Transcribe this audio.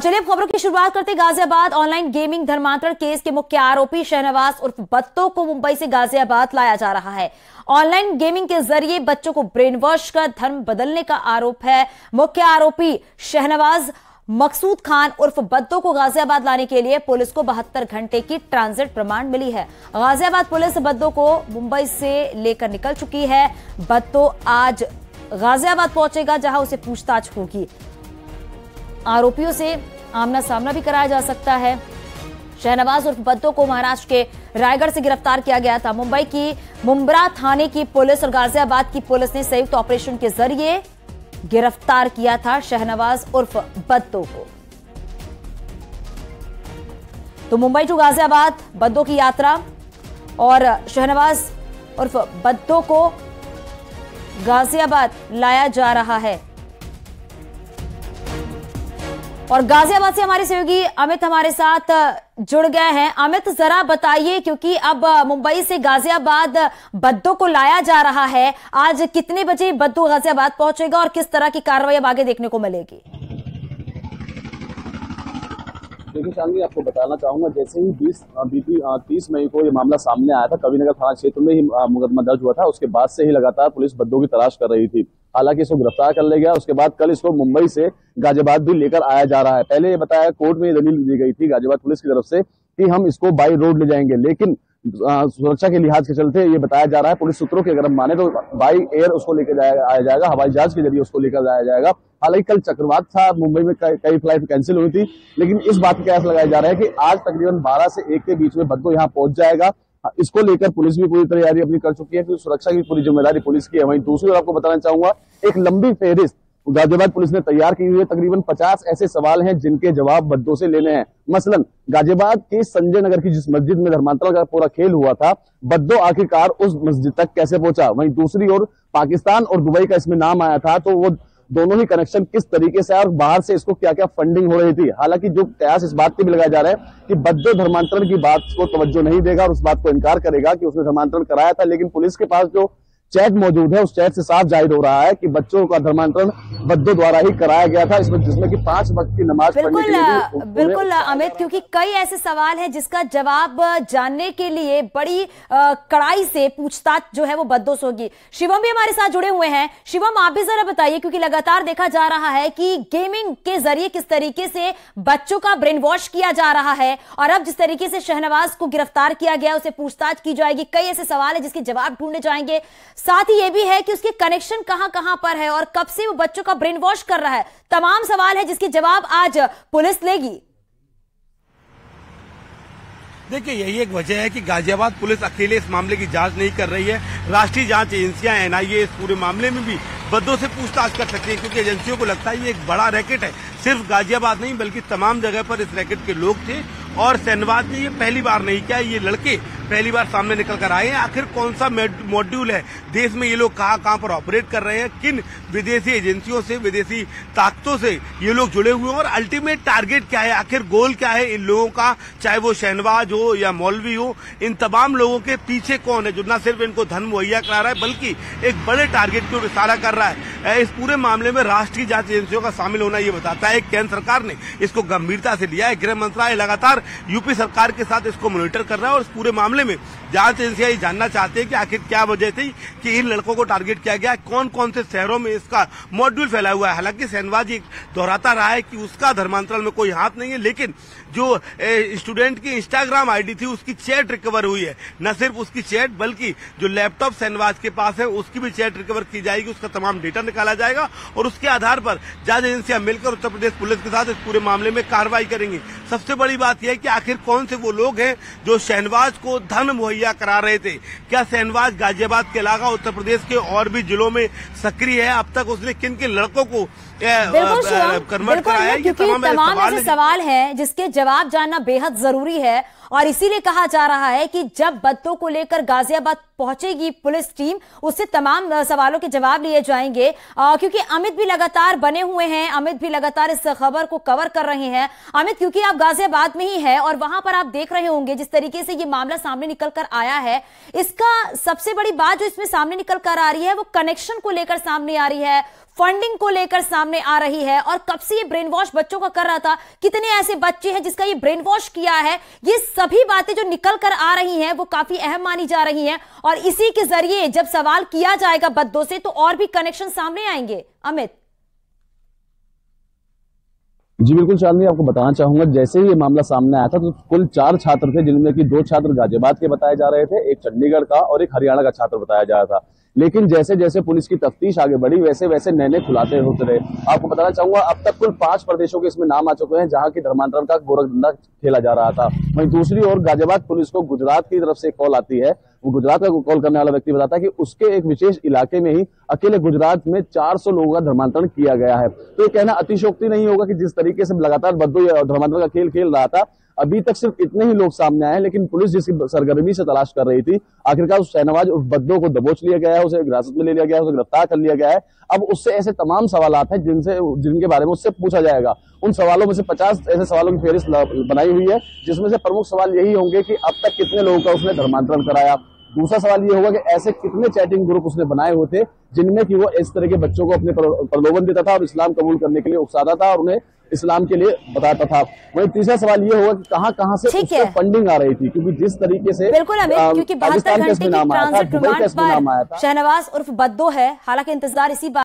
चलिए अब खबरों की शुरुआत करते। गाजियाबाद ऑनलाइन गेमिंग धर्मांतरण केस के मुख्य आरोपी शहनवाज उर्फ बत्तो को मुंबई से गाजियाबाद लाया जा रहा है। ऑनलाइन गेमिंग के जरिए बच्चों को ब्रेन वॉश कर धर्म बदलने का आरोप है। मुख्य आरोपी शहनवाज मकसूद खान उर्फ बत्तो को गाजियाबाद लाने के लिए पुलिस को 72 घंटे की ट्रांजिट रिमांड मिली है। गाजियाबाद पुलिस बत्तो को मुंबई से लेकर निकल चुकी है। बत्तो आज गाजियाबाद पहुंचेगा, जहां उसे पूछताछ होगी। आरोपियों से आमना सामना भी कराया जा सकता है। शहनवाज उर्फ बत्तो को महाराष्ट्र के रायगढ़ से गिरफ्तार किया गया था। मुंबई की मुंब्रा थाने की पुलिस और गाजियाबाद की पुलिस ने संयुक्त ऑपरेशन के जरिए गिरफ्तार किया था शहनवाज उर्फ बत्तो को। तो मुंबई टू गाजियाबाद बत्तो की यात्रा और शहनवाज उर्फ बत्तो को गाजियाबाद लाया जा रहा है। और गाजियाबाद से हमारे सहयोगी अमित हमारे साथ जुड़ गए हैं। अमित, जरा बताइए, क्योंकि अब मुंबई से गाजियाबाद बत्तो को लाया जा रहा है, आज कितने बजे बत्तो गाजियाबाद पहुंचेगा और किस तरह की कार्रवाई अब आगे देखने को मिलेगी? देखिए शालिनी, आपको बताना चाहूंगा, जैसे ही 30 मई को ये मामला सामने आया था, कविनगर थाना क्षेत्र में ही मुकदमा दर्ज हुआ था। उसके बाद से ही लगातार पुलिस बत्तो की तलाश कर रही थी। हालांकि इसको गिरफ्तार कर लिया गया। उसके बाद कल इसको मुंबई से गाजियाबाद भी लेकर आया जा रहा है। पहले ये बताया, कोर्ट में दलील दी गई थी गाजियाबाद पुलिस की तरफ से कि हम इसको बाई रोड ले जाएंगे, लेकिन सुरक्षा के लिहाज के चलते ये बताया जा रहा है, पुलिस सूत्रों के अगर हम माने, तो बाई एयर उसको लेकर आया जाएगा, हवाई जहाज के जरिए उसको लेकर जाया जाएगा। हालांकि कल चक्रवात था, मुंबई में कई फ्लाइट कैंसिल हुई थी, लेकिन इस बात का कयास लगाया जा रहा है कि आज तकरीबन 12 से 1 के बीच में बत्तो यहाँ पहुंच जाएगा। इसको लेकर पुलिस भी पूरी तैयारी अपनी कर चुकी है, क्योंकि सुरक्षा की पूरी जिम्मेदारी पुलिस की है। वहीं दूसरी ओर आपको बताना चाहूंगा, एक लंबी फेहरिस्त गाजियाबाद पुलिस ने तैयार की हुई है। तकरीबन 50 ऐसे सवाल हैं जिनके जवाब बत्तो से लेने हैं। मसलन गाजियाबाद के संजय नगर की जिस मस्जिद में धर्मांतरण का पूरा खेल हुआ था, बत्तो आखिरकार उस मस्जिद तक कैसे पहुंचा। वहीं दूसरी ओर पाकिस्तान और दुबई का इसमें नाम आया था, तो वो दोनों ही कनेक्शन किस तरीके से और बाहर से इसको क्या क्या फंडिंग हो रही थी। हालांकि जो कयास इस बात की भी लगाया जा रहा है कि बत्तो धर्मांतरण की बात को तवज्जो नहीं देगा और उस बात को इनकार करेगा कि उसने धर्मांतरण कराया था, लेकिन पुलिस के पास जो चैट मौजूद है, उस चैट से साफ जाहिर हो रहा है कि बच्चों का धर्मांतरण बत्तो द्वारा ही कराया गया था, जिसमें कि 5 वक्त की नमाज पढ़ने के लिए। बिल्कुल अमित, क्योंकि कई ऐसे सवाल हैं जिसका जवाब जानने के लिए बड़ी कड़ाई से पूछताछ जो है वो बत्तो से होगी। शिवम भी हमारे साथ जुड़े हुए हैं। शिवम, आप भी जरा बताइए, क्योंकि लगातार देखा जा रहा है कि गेमिंग के जरिए किस तरीके से बच्चों का ब्रेन वॉश किया जा रहा है, और अब जिस तरीके से शहनवाज को गिरफ्तार किया गया, उसे पूछताछ की जाएगी। कई ऐसे सवाल है जिसके जवाब ढूंढने जाएंगे। साथ ही यह भी है कि उसके कनेक्शन कहां पर है और कब से वो बच्चों का ब्रेन वॉश कर रहा है। तमाम सवाल है जिसके जवाब आज पुलिस लेगी। देखिए, यही एक वजह है कि गाजियाबाद पुलिस अकेले इस मामले की जांच नहीं कर रही है। राष्ट्रीय जांच एजेंसियां एनआईए इस पूरे मामले में भी बत्तो से पूछताछ कर सकती है, क्योंकि एजेंसियों को लगता है ये एक बड़ा रैकेट है। सिर्फ गाजियाबाद नहीं बल्कि तमाम जगह पर इस रैकेट के लोग थे, और शहनवाज ने ये पहली बार नहीं किया, ये लड़के पहली बार सामने निकल कर आए हैं। आखिर कौन सा मॉड्यूल है देश में, ये लोग कहां पर ऑपरेट कर रहे हैं, किन विदेशी एजेंसियों से, विदेशी ताकतों से ये लोग जुड़े हुए हैं, और अल्टीमेट टारगेट क्या है, आखिर गोल क्या है इन लोगों का, चाहे वो शहनवाज हो या मौलवी हो, इन तमाम लोगों के पीछे कौन है जो न सिर्फ इनको धन मुहैया करा रहा है बल्कि एक बड़े टारगेट की ओर इशारा कर रहा है। इस पूरे मामले में राष्ट्रीय जांच एजेंसियों का शामिल होना ये बताता है केंद्र सरकार ने इसको गंभीरता से लिया है। गृह मंत्रालय लगातार यूपी सरकार के साथ इसको मॉनिटर कर रहा है, और इस पूरे मामले में जांच एजेंसियां ये जानना चाहते हैं कि आखिर क्या वजह थी कि इन लड़कों को टारगेट किया गया, कौन कौन से शहरों में इसका मॉड्यूल फैला हुआ है। हालांकि शहनवाज दोहराता रहा है कि उसका धर्मांतरण में कोई हाथ नहीं है, लेकिन जो स्टूडेंट की इंस्टाग्राम आईडी थी उसकी चैट रिकवर हुई है। न सिर्फ उसकी चैट बल्कि जो लैपटॉप शहनवाज के पास है उसकी भी चैट रिकवर की जाएगी, उसका तमाम डेटा निकाला जाएगा, और उसके आधार पर जांच एजेंसियां मिलकर उत्तर प्रदेश पुलिस के साथ इस पूरे मामले में कार्रवाई करेंगी। सबसे बड़ी बात यह है कि आखिर कौन से वो लोग हैं जो शहनवाज को धन मुहैया करा रहे थे। क्या शहनवाज गाजियाबाद के अलावा उत्तर प्रदेश के और भी जिलों में सक्रिय है? अब तक उसने किन किन लड़कों को कन्वर्ट कराया है? क्योंकि तमाम ऐसे सवाल हैं जिसके जवाब जानना बेहद जरूरी है, और इसीलिए कहा जा रहा है कि जब बत्तो को लेकर गाजियाबाद पहुंचेगी पुलिस टीम, उससे तमाम सवालों के जवाब लिए जाएंगे। क्योंकि अमित भी लगातार बने हुए हैं, अमित भी लगातार इस खबर को कवर कर रहे हैं। अमित, क्योंकि आप गाजियाबाद में ही है और वहां पर आप देख रहे होंगे जिस तरीके से ये मामला सामने निकल कर आया है, इसका सबसे बड़ी बात जो इसमें सामने निकल कर आ रही है वो कनेक्शन को लेकर सामने आ रही है, फंडिंग को लेकर सामने आ रही है और कब से ये ब्रेन वॉश बच्चों का कर रहा था, कितने ऐसे बच्चे हैं जिसका ये ब्रेन वॉश किया है, ये सभी बातें जो निकल कर आ रही हैं वो काफी अहम मानी जा रही हैं। और इसी के जरिए जब सवाल किया जाएगा बद्दों से तो और भी कनेक्शन सामने आएंगे। अमित। जी बिल्कुल शालिनी, आपको बताना चाहूंगा, जैसे ही ये मामला सामने आया था तो कुल 4 छात्र थे, जिनमें कि 2 छात्र गाजियाबाद के बताए जा रहे थे, एक चंडीगढ़ का और एक हरियाणा का छात्र बताया जा रहा था। लेकिन जैसे जैसे पुलिस की तफ्तीश आगे बढ़ी वैसे वैसे नए नए खुलासे होते रहे। आपको बताना चाहूंगा, अब तक कुल 5 प्रदेशों के इसमें नाम आ चुके हैं जहां की धर्मांतरण का गोरखधंधा खेला जा रहा था। वहीं दूसरी ओर गाजियाबाद पुलिस को गुजरात की तरफ से कॉल आती है। वो गुजरात का कॉल करने वाला व्यक्ति बताता है कि उसके एक विशेष इलाके में ही अकेले गुजरात में 400 लोगों का धर्मांतरण किया गया है। तो ये कहना अतिशयोक्ति नहीं होगा कि जिस तरीके से लगातार बद्दो धर्मांतरण का खेल खेल रहा था, अभी तक सिर्फ इतने ही लोग सामने आए, लेकिन पुलिस जिसकी सरगर्मी से तलाश कर रही थी, आखिरकार उस शहनवाज उस बद्दो को दबोच लिया गया है, उसे हिरासत में ले लिया गया है, उसे गिरफ्तार कर लिया गया है। अब उससे ऐसे तमाम सवालात हैं जिनके बारे में उससे पूछा जाएगा। उन सवालों में से 50 ऐसे सवालों की फेहरिस्त बनाई हुई है, जिसमें से प्रमुख सवाल यही होंगे कि अब तक कितने लोगों का उसने धर्मांतरण कराया। दूसरा सवाल ये होगा कि ऐसे कितने चैटिंग ग्रुप उसने बनाए हुए थे जिनमें कि वो इस तरह के बच्चों को अपने प्रलोभन देता था और इस्लाम कबूल करने के लिए उकसाता था और उन्हें इस्लाम के लिए बताता था। वहीं तीसरा सवाल ये होगा कि कहां से उससे फंडिंग आ रही थी, क्योंकि जिस तरीके से बिल्कुल अमित, क्योंकि 72 घंटे की ट्रांजिट रिमांड पर शहनवाज उर्फ बद्दो है। हालांकि इंतजार इसी बात